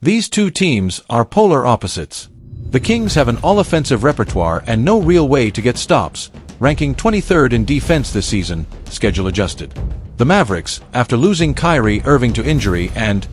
These two teams are polar opposites. The Kings have an all-offensive repertoire and no real way to get stops, ranking 23rd in defense this season, schedule adjusted. The Mavericks, after losing Kyrie Irving to injury and,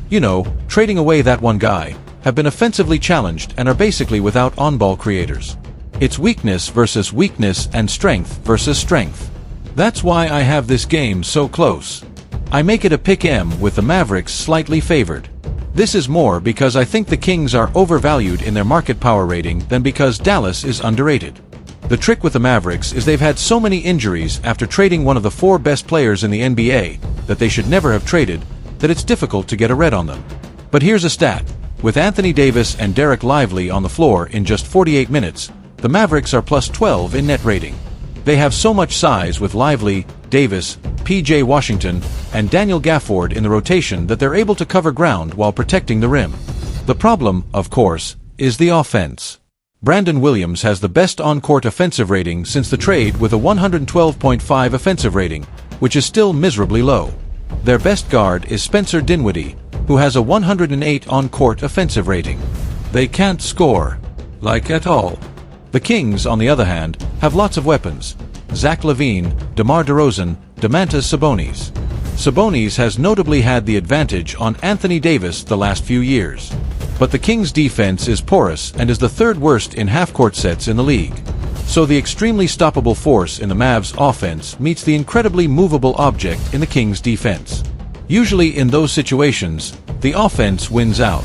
trading away that one guy, have been offensively challenged and are basically without on-ball creators. It's weakness versus weakness and strength versus strength. That's why I have this game so close. I make it a pick 'em with the Mavericks slightly favored. This is more because I think the Kings are overvalued in their market power rating than because Dallas is underrated. The trick with the Mavericks is they've had so many injuries after trading one of the 4 best players in the NBA that they should never have traded, that it's difficult to get a read on them. But here's a stat. With Anthony Davis and Derek Lively on the floor in just 48 minutes, the Mavericks are plus 12 in net rating. They have so much size with Lively, Davis, P.J. Washington, and Daniel Gafford in the rotation that they're able to cover ground while protecting the rim. The problem, of course, is the offense. Brandon Williams has the best on-court offensive rating since the trade with a 112.5 offensive rating, which is still miserably low. Their best guard is Spencer Dinwiddie, who has a 108 on-court offensive rating. They can't score. Like at all. The Kings, on the other hand, have lots of weapons. Zach Lavin, DeMar DeRozan, Domantas Sabonis. Sabonis has notably had the advantage on Anthony Davis the last few years. But the Kings' defense is porous and is the 3rd worst in half-court sets in the league. So the extremely stoppable force in the Mavs' offense meets the incredibly movable object in the Kings' defense. Usually in those situations, the offense wins out.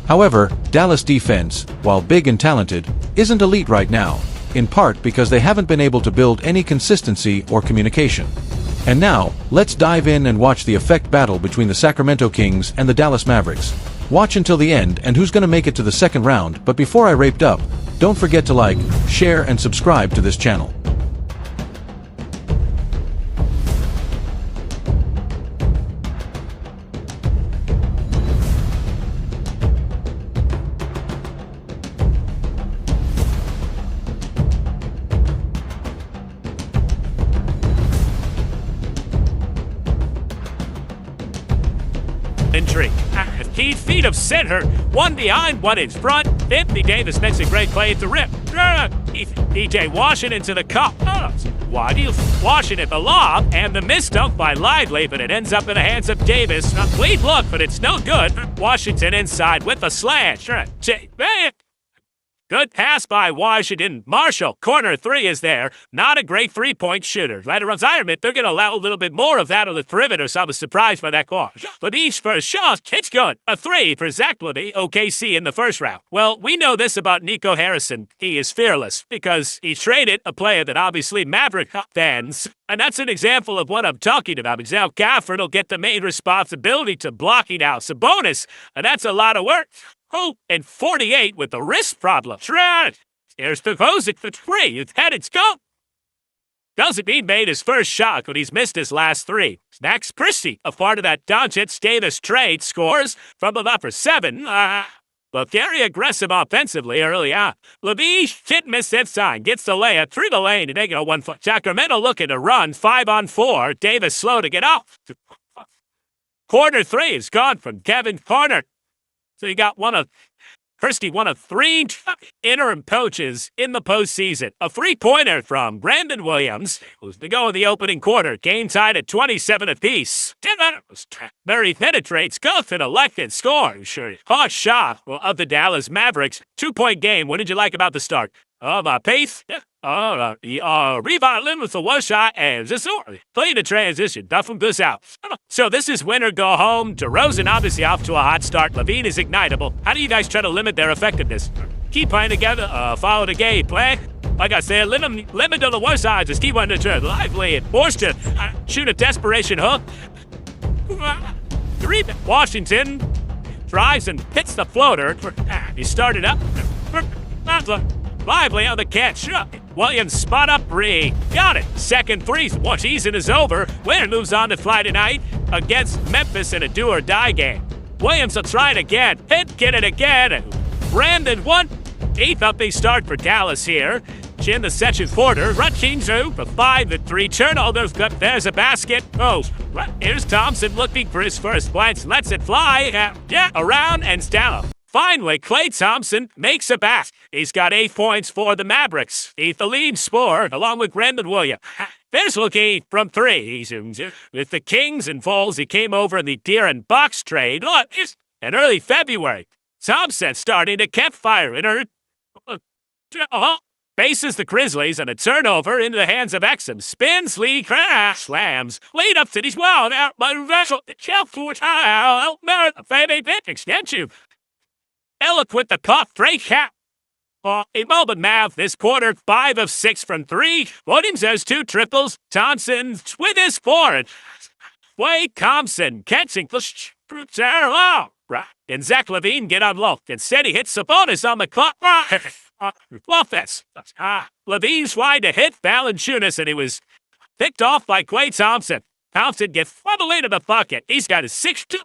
However, Dallas' defense, while big and talented, isn't elite right now, in part because they haven't been able to build any consistency or communication. And now, let's dive in and watch the effect battle between the Sacramento Kings and the Dallas Mavericks. Watch until the end and who's gonna make it to the second round, but before I wrap up, don't forget to like, share and subscribe to this channel. Entry. 15 feet of center, one behind, one in front. Anthony Davis makes a great play at the rim. P.J. Washington to the cup. Washington at the lob, and the missed dunk by Lively, but it ends up in the hands of Davis. A clean look, but it's no good. Washington inside with a slash. Good pass by Washington. Marshall, corner 3 is there. Not a great three-point shooter. Later environment, they're going to allow a little bit more of that on the perimeter, so I was surprised by that call. Lavin for a shot. It's good. A 3 for Zach Lavin, OKC in the first round. Well, we know this about Nico Harrison. He is fearless because he traded a player that obviously Maverick fans. And that's an example of what I'm talking about. Because now Gafford will get the main responsibility to blocking out Sabonis, and that's a lot of work. Oh, and 48 with the wrist problem. Here's the Kozik for 3. It's had its go. Doesn't mean made his first shot, but he's missed his last 3. Max Christie, a part of that Doncic Davis trade, scores from the upper 7. But very aggressive offensively early on. Lavin didn't miss that sign. Gets the layup through the lane and they go 1 foot. Sacramento looking to run 5-on-4. Davis slow to get off. Corner 3 is gone from Kevin Corner. So you got Christie, one of 3 interim coaches in the postseason. A three-pointer from Brandon Williams, who's to go in the opening quarter. Game tied at 27 apiece. Murray penetrates, goes and elected score. Hot shot of the Dallas Mavericks. 2-point game. What did you like about the start? Pace. Rebound with the one shot and just play the transition. Duffin goes out. So this is win or go home. DeRozan obviously off to a hot start. Lavin is ignitable. How do you guys try to limit their effectiveness? Keep playing together. Follow the game. Play. Like I said, limit to the one side. Just keep on the turn. Lively and forced to shoot a desperation hook. Washington drives and hits the floater. He started up. Lively on the catch. Williams spot up 3. Got it. Second 3. One season is over. Winner moves on to fly tonight against Memphis in a do-or-die game. Williams will try it again. Get it again. Brandon 1. 8th up they start for Dallas here. In the second quarter. Rushing 2 for 5-3. Turnovers. There's a basket. Oh, here's Thompson looking for his first glance. Lets it fly. Around and down. finally, Klay Thompson makes a basket. He's got 8 points for the Mavericks. He's the lead scorer, along with Brandon Williams. There's Luka from 3. He's with the Kings involved. He came over in the De'Aaron Box trade. Look, in early February. Thompson starting a campfire in her. Faces the Grizzlies and a turnover into the hands of Exum. Spins, Lee, slams. Lead up to these wild out by vessel. Extension. Eloquent the puff, Drake hat. A moment Mav this quarter, 5 of 6 from 3. Williams has 2 triples. Thompson with his 4. Klay Thompson catching the and Zach Lavin get unlocked. Instead, he hits Sabonis on the clock. Offense. Levine's wide to hit Valanciunas, and he was picked off by Klay Thompson. Thompson gets funneled into the bucket. He's got a 6-2.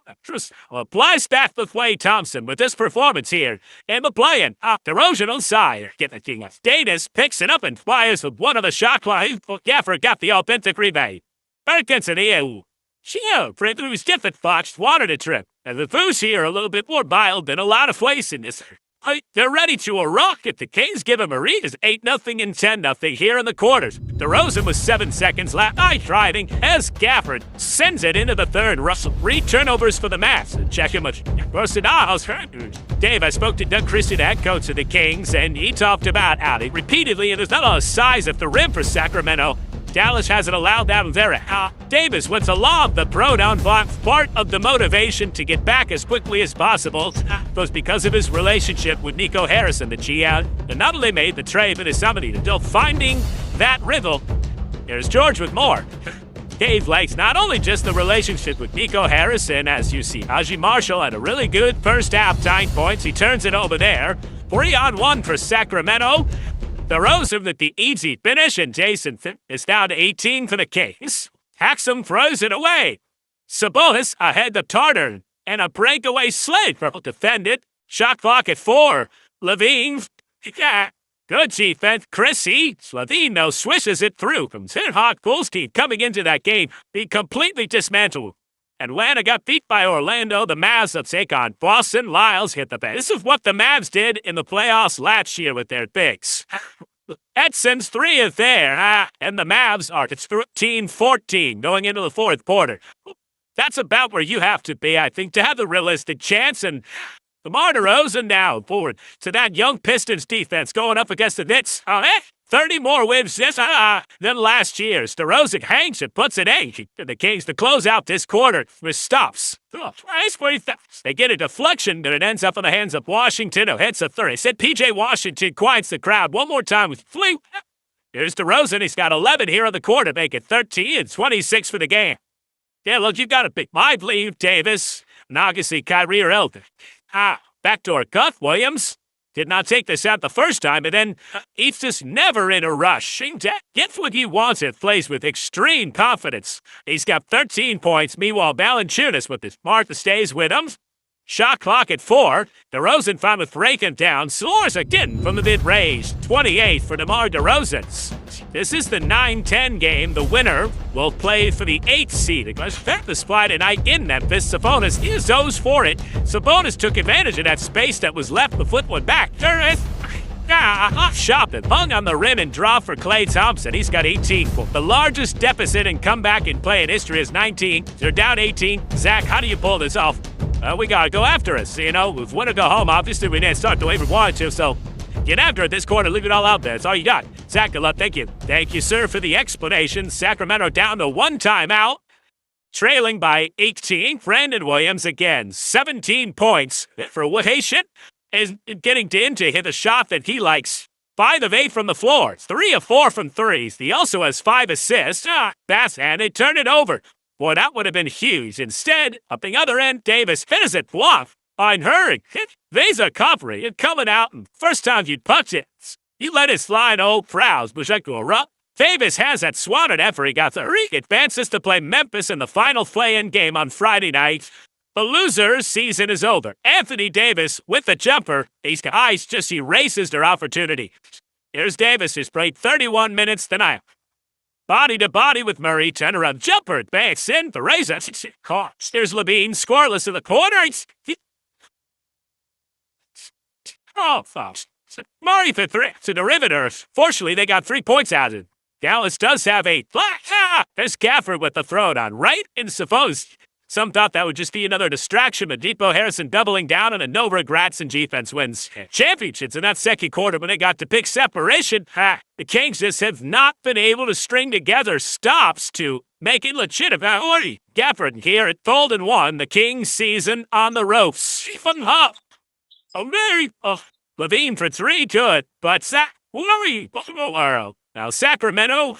Applies back with Klay Thompson with this performance here. And the playing. DeRozan on side. Get the thing. Davis picks it up and fires with one of the shot lines. Gaffer got the offensive rebound. Perkins and Eo. Fred who's different Fox wanted a trip. And the Foos here are a little bit more mild than a lot of place in this. They're ready to erupt if the Kings give him a read. It's 8-0 and 10-0 here in the quarters. DeRozan was 7 seconds left. Driving as Gafford sends it into the third. Russell, 3 turnovers for the Mavs. Check him with Dave, I spoke to Doug Christie, the head coach of the Kings, and he talked about Ali repeatedly, and there's not a lot of size at the rim for Sacramento. Dallas hasn't allowed that there. Davis went along the pro-down block. Part of the motivation to get back as quickly as possible was because of his relationship with Nico Harrison, the GM. And not only made the trade, but is somebody still finding that riddle. Here's George with more. Dave likes not only just the relationship with Nico Harrison, as you see. Najee Marshall had a really good first half, 9 points. He turns it over there. 3-on-1 for Sacramento. DeRozan with the easy finish, and Jason is down to 18 for the Kings. Haxum throws it away. Sabonis ahead to Tarter, and a breakaway slate for defended. Shot clock at 4. Lavin, good defense. Chrissy, Lavin though swishes it through from Hot Bulls team coming into that game. Be completely dismantled. Atlanta got beat by Orlando. The Mavs will take on Boston. Lyles hit the bench. This is what the Mavs did in the playoffs last year with their bigs. Edson's 3 is there, and the Mavs are 13-14 going into the fourth quarter. That's about where you have to be, I think, to have the realistic chance. And DeMar DeRozan now forward to that young Pistons defense going up against the Knicks. 30 more wins than last year's. DeRozan hangs and puts it in. The Kings to close out this quarter with stops. They get a deflection, but it ends up in the hands of Washington, who hits a 30. Said P.J. Washington quiets the crowd one more time with Fleet. Here's DeRozan. He's got 11 here on the quarter, make it 13 and 26 for the game. Yeah, look, you've got to pick my believe Davis, Nagasi, Kyrie, or Elton. Backdoor cut, Williams. Did not take this out the first time, and then he's just never in a rush. Gets what he wants and plays with extreme confidence. He's got 13 points. Meanwhile, Valanciunas with his Martha stays with him. Shot clock at 4. DeRozan found with breaking down. Slores again from the mid-range. 28 for DeMar DeRozan. This is the 9-10 game. The winner will play for the 8th seed. Expect the spot tonight in Memphis. Sabonis is those for it. Sabonis took advantage of that space that was left. The foot went back. Shot that hung on the rim and draw for Klay Thompson. He's got 18. The largest deficit in comeback in play in history is 19. They're down 18. Zach, how do you pull this off? We gotta go after us. With win or go home, obviously we didn't start the way we wanted to, so get after it this quarter. Leave it all out there. That's all you got. Zach, good luck. Thank you. Thank you, sir, for the explanation. Sacramento down to 1 timeout. Trailing by 18. Brandon Williams again. 17 points for Haitian is getting to hit a shot that he likes. 5 of 8 from the floor. 3 of 4 from threes. He also has 5 assists. Bass and they turn it over. Boy, that would have been huge. Instead, up the other end, Davis finishes it bluff. On her, there's a recovery. It coming out, and first time you'd punch it, you let it slide. Oh, Prowse, but like a rough. Davis has that swatted effort. He got the advances to play Memphis in the final play-in game on Friday night. The loser's season is over. Anthony Davis with the jumper. These guys just erases their opportunity. Here's Davis, who's played 31 minutes tonight. Body to body with Murray, turnaround jumper, backs in, the razor. There's Lavin, scoreless in the corner. Oh, folks. Murray for three. It's a derivative. Fortunately, they got 3 points out of it. Dallas does have a... There's Gafford with the throwdown right in Sabonis. Some thought that would just be another distraction, but Depot Harrison doubling down on a no regrets and defense wins championships in that second quarter when they got to pick separation. The Kings just have not been able to string together stops to make it legitimate. Gafford here at Golden won the Kings season on the ropes. Lavin for 3, good, but now Sacramento,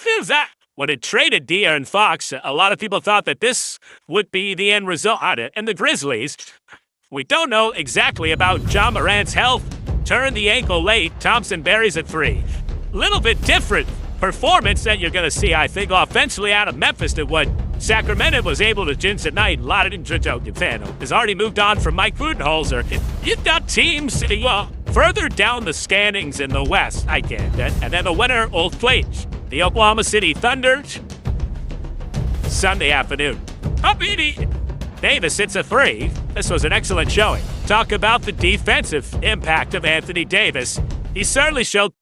when it traded De'Aaron Fox, a lot of people thought that this would be the end result. And the Grizzlies, we don't know exactly about John Morant's health. Turned the ankle late, Thompson buries a 3. Little bit different performance that you're going to see, I think, offensively out of Memphis than what Sacramento was able to do tonight. A lot of Introjo has already moved on from Mike Budenholzer. You've got teams further down the standings in the West, I get that. And then the winner will play the Oklahoma City Thunder Sunday afternoon. Davis hits a 3. This was an excellent showing. Talk about the defensive impact of Anthony Davis. He certainly showed